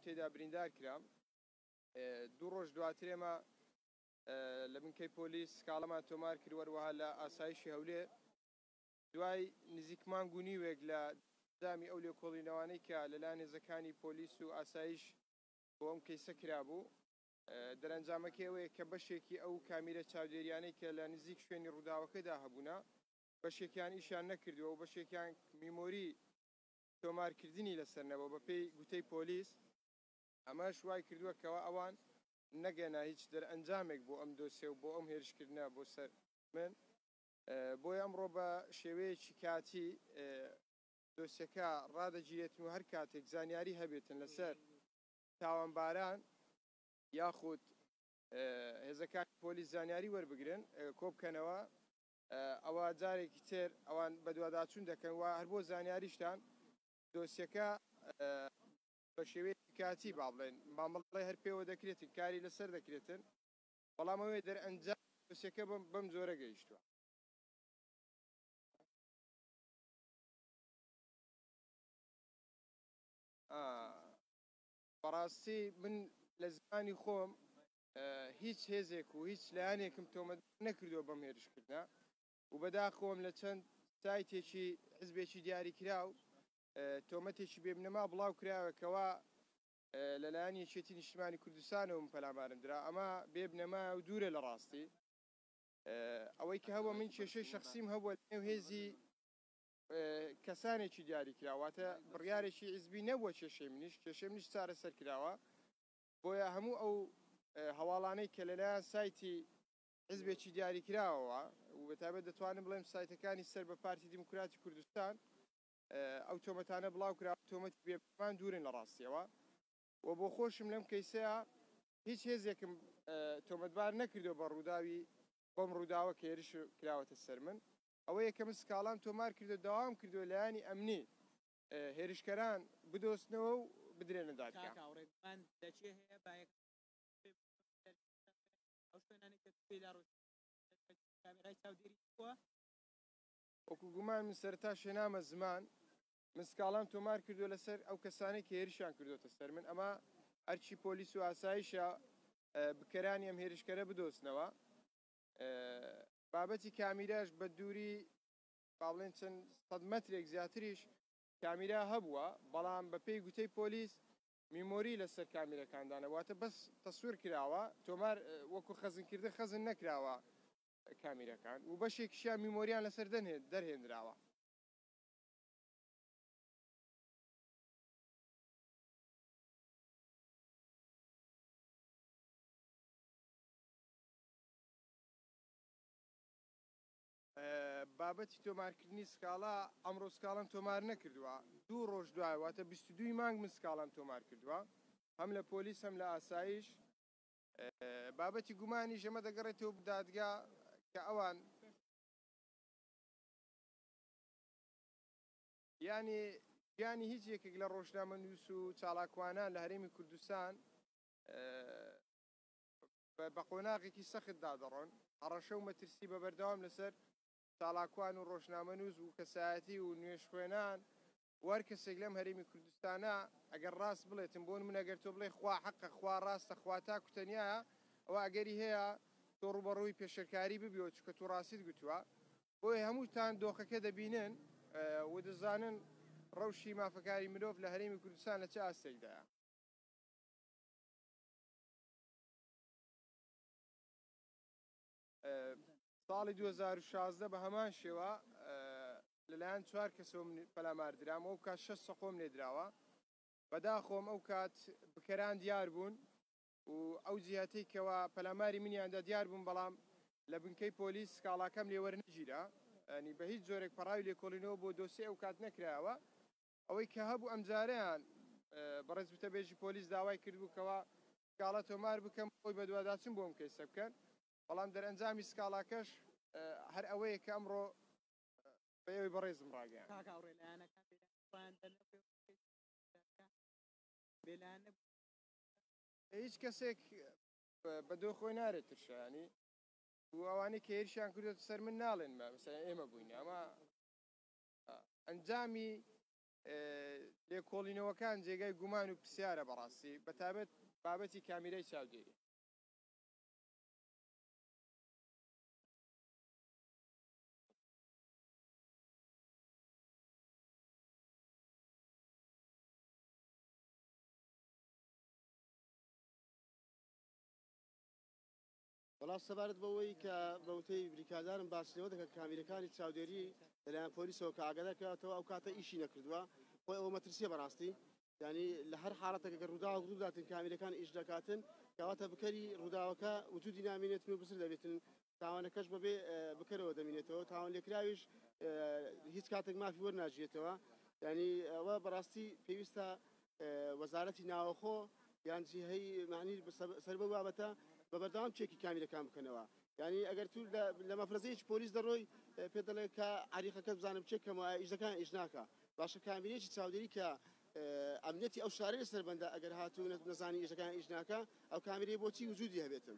تێدا بریندار کرام 2 ڕۆژ دواترێمە لە بنکەی پۆلیس کاڵەمان تۆمار کرد وەروەها لە ئاسایشی هەولێر دوای نزیک مانگ و نیوێک لە دامی ئەو لێکۆڵینەوانەی کە لەلایەن هێزەکانی پۆلیس و ئاسایش بۆ ئەم کەیسە کرابوو دەرەنجامەکەی ئەوەیە کە بەشێکی ئەو کامیرە چاودێریانەی کە لە نزیک شوێنی ڕووداوەکەدا هەبوونا بەشێکیان ئیشان نەکردووە و بەشێکیان میمۆری تۆمارکردنی لەسەرنەوە بە پێی گوتەی پۆلیس ئەمەش وای کردووە کەەوە ئەوان نەگەنا هیچ دەرئەنجامێک بۆ ئەم دۆسێ و بۆ ئەم هێرشکردنە بۆ سەر من بۆی ئەمڕۆ بە شێوەیەکی کاتی دۆسیەکە ڕادەگیرێتن و هەر کاتێک زانیاری هەبێتن لەسەر تاوانباران یاخود هێزەکانی پۆلیس زانیاری وەربگرن کۆبکەنەوە ئەوە جارێکی تر ئەوان بە دوواداچوون دەکەن و هەر بۆ زانیاریشتان دۆسیەکە بە شێوەیەکی کاتی با بڵێن مامەڵی هەر پێوە دەکرێتن کاری لەسەر دەکرێتن بەڵام ئەوەی دەرئەنجام دۆسیەکە بەم جۆرە گەیشتووە. بەڕاستی من لە زمانی خۆم هیچ هێزێک و هیچ لایەنێکم تۆمەت نەکردووە بەم هێرشکردە و بەداخۆم لە چەند سایتێکی حزبێکی دیاریکرا و تۆمەتێکی بێبنەما بڵاو کراوەکەوە لەلایەن یەکێتی نیشتیمانی کوردستانەوە پەلامارم درا ئەمە بێبنەما و دوورە لە ڕاستی ئەوەی کە هەبووە من کێشەی شخصیم هەبووە نێو هێزی کەسانێکی دیاری کراواتە بڕیارێکی حیزبی نەبووە کێشەی منیش کێشەی منیش چارەسەر کراوە بۆیە هەموو ئەو هەواڵانەی کە لەلایەن سایتی حزبێکی دیاری کراوەوە و بەتابەت دەتوانم بڵێم سایتەکانی سەر بە پارتی دیموکراتی کوردستان ئەو تۆمەتانە بڵاو کرا تۆمەتی بێبنەمان دوورن لە ڕاستیەوە و بۆ خۆشم لەم کەیسەیە هیچ هێزێکم تۆمەتبار نەکردو بە ڕووداوی بەم ڕووداوە کە هێرش کراوەتە سەر من ئەوەیە کە من سکاڵام تۆمار کردو داوام کردو لایانی ئەمنی هێرشکەران بدۆستنەوە و بدرێنە دادگا. وەکو گومان من سەرتا شێنامە زمان من سکاڵام تۆمار کردو لەسەر ئەو کەسانێک کە هێرشیان کردوتە سەر من ئەمە ئەرچی پۆلیس و ئاسایشە بکەرانی ئەم هێرشکەرە بدۆستنەوە بابەتی کامیراش بە دووری با بڵێن چەند سەد مەترێک زیاتریش کامیرا هەبووە بەڵام بە پێی گوتەی پۆلیس میمۆری لەسەر کامیرەکاندانە واتە بەس تەسوور کراوە تۆمار وەکو خەزنکردە خەزن نەکراوە کامیرەکان و بەشێکیشیان میمۆریان لەسەر دەرهێنراوە. بابەتی تۆمارکردنی سکاڵا ئەمڕۆ سکاڵم تۆمار نەکردووە 2 ڕۆژ دوای واتە 22 مانگ من سکاڵم تۆمار کردووە هەم لە پۆلیس هەم لە ئاسایش بابەتی گومانی ژەمە دەگەڕێتەوە دادگا کە ئەوان ینی هیچ یەکێک لە ڕۆژنامە نووس و چالاکوانان لە هەرێمی کوردستان بە قۆناغێکی سەخت دادەڕۆن هەڕەشە و مەترسی بە بەردەوام لەسەر چالاکوان و ڕۆژنامە نووس و کەسایەتی و نوێش خوێنان وەر کەسێک لەم هەرێمی کوردستانە ئەگەر ڕاست بڵێتم بۆن من ئەگەر تۆ بڵێ خوا حەقە خوا ڕاستە خوا تا کوتەنیایە ئەوە ئەگەری هەیە تۆ ڕوبەڕووی پێشەکاری ببیەوە چکە تو ڕاستیت گوتووە بۆیە هەمووتان دۆخەکە دەبینن و دەزانن ڕەوشی مافەکاری مرۆڤ لە هەرێمی کوردستان لە چه ئاستێکدایە. ساڵی 2016 بە هەمان شێوە لەلایەن 4 کەسەوە پەلاماردرام ئەو کات 6 سەقۆم لێدراوە بەداخۆم ئەو کات بکەران دیار بوون و ئەو جیهەتەی کەەوە پەلاماری منیاندا دیار بوون بەڵام لە بنکەی پۆلیس سکاڵاکەم لێوەرنەگیرا ئەنی بە هیچ جۆرێک پەڕاوی لێکۆڵینەوە بۆ دۆسێ ئەو کات نەکرایەوە ئەوەی کە هەبوو ئەمجارەیان بەڕێز وتەبێژی پۆلیس داوای کردبووکەوە سکاڵە تۆمار بکەم خۆی بە دوواداچن بۆم کەیسە بکەن بەڵام دەرئەنجامی سکاڵاکەش هەر ئەوەیە کە ئەمڕۆ بە ئێوەی بەڕێزم ڕاگەیان هیچ کەسێک بەدۆ خۆی نارێت ترشانی و ئەوانەی کە هێرشیان کردوێتە سەر من ناڵێن مەسەلا ئێمە بووین ئەمە ئەنجامی لێکۆڵینەوەکان جێگای گومان و پرسیارە بەڕاستی بەتابەت بابەتی کامیرەی چاودێری. بەڵام سەبارەت بەوەی کە بەوتەی بریکادارم باسیەوە دەکات کامیرەکانی چاودێری لەلایەن پۆلیسەوە کە ئاگادارکەوێتەوە ئەو کاتە ئیشی نەکردووە خۆی ئەوە مەترسیە بەڕاستی ینی لە هەر حاڵەتێکە ڕوودا و ڕووداتن کامیرەکان ئیش دەکاتن کەواتە بکەری ڕووداوەکە وجودی نامێنێتن و بسر دەبێتن تاوانەکەش بەبێ بکەرەوە دەمێنێتەوە تاوان لێکراویش هیچ کاتێک مافی وەرناژێتەوە ینی ئەوە بەڕاستی پێویستە وەزارەتی ناوەخۆ یان جیهەی معنی سەر بە بابەتە بە بەردەوام چێکی کامیرەکان بکەنەوە ینی ئەگەر تو لە مەفرەزەیەکی پۆلیس دەڕۆی پێ دەڵێ کە عریقەکە بزانم چێکەمەوە ئیشەکان ئیش ناکە باشە کامیرێکی چاودێری کە ئەمنێتی ئەو شارەی لەسەر بەندە ئەگەر هاتوو نەزانی ئیشەکان ئیش ناکە ئەو کامیرەی بۆچی وجودی هەبێتن